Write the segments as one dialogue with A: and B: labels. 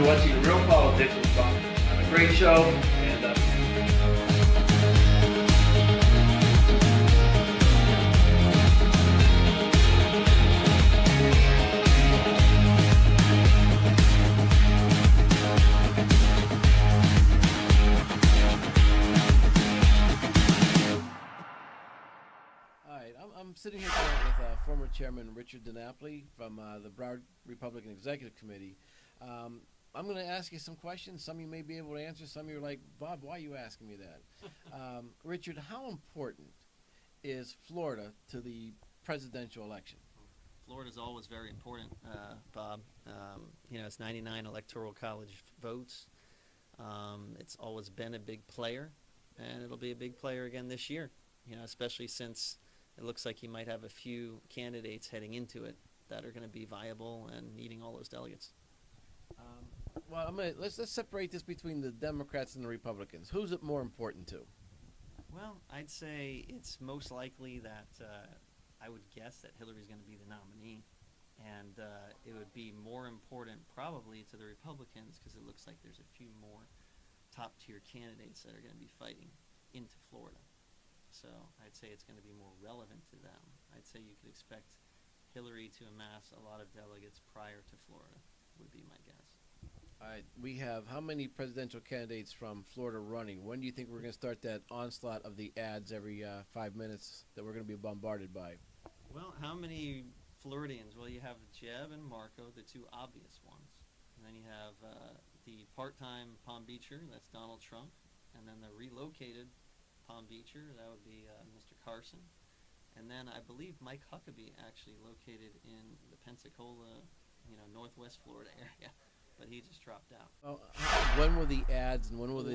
A: to watching Real Politics with Bob. A great show, and
B: I'm sitting here tonight with former Chairman Richard DeNapoli from the Broward Republican Executive Committee. I'm going to ask you some questions. Some of you may be able to answer. Some of you are like, Bob, why are you asking me that? Richard, how important is Florida to the presidential election?
C: Florida's always very important, Bob. It's 99 electoral college votes. It's always been a big player, and it'll be a big player again this year, especially since it looks like you might have a few candidates heading into it that are going to be viable and needing all those delegates.
B: Well, let's separate this between the Democrats and the Republicans. Who's it more important to?
C: Well, I'd say it's most likely that I would guess that Hillary's going to be the nominee, and it would be more important probably to the Republicans because it looks like there's a few more top-tier candidates that are going to be fighting into Florida. So I'd say it's going to be more relevant to them. I'd say you could expect Hillary to amass a lot of delegates prior to Florida, would be my guess.
B: All right, we have how many presidential candidates from Florida running? When do you think we're going to start that onslaught of the ads every 5 minutes that we're going to be bombarded by?
C: Well, how many Floridians? Well, you have Jeb and Marco, the two obvious ones. And then you have the part-time Palm Beacher, that's Donald Trump. And then the relocated Palm Beacher, that would be Mr. Carson. And then I believe Mike Huckabee actually located in the Pensacola, northwest Florida area. But he just dropped out.
B: Well, when will the ads and when will the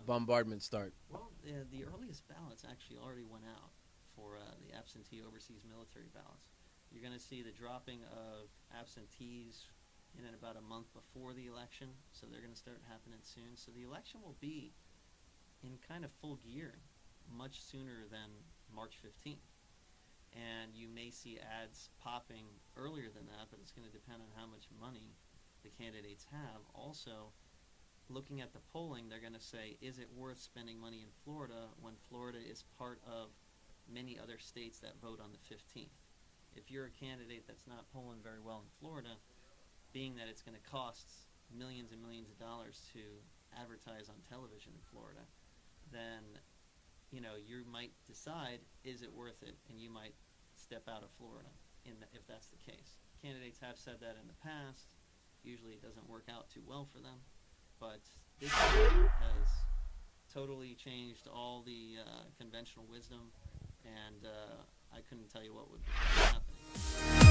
B: bombardment start?
C: Well, the earliest ballots actually already went out for the absentee overseas military ballots. You're going to see the dropping of absentees in about a month before the election, so they're going to start happening soon. So the election will be in kind of full gear much sooner than March 15th. And you may see ads popping earlier than that, but it's going to depend on how much money the candidates have. Also, looking at the polling, they're going to say, is it worth spending money in Florida when Florida is part of many other states that vote on the 15th? If you're a candidate that's not polling very well in Florida, being that it's going to cost millions and millions of dollars to advertise on television in Florida, then you might decide, is it worth it, and you might step out of Florida if that's the case. Candidates have said that in the past. Usually it doesn't work out too well for them, but this year has totally changed all the conventional wisdom, and I couldn't tell you what would be happening.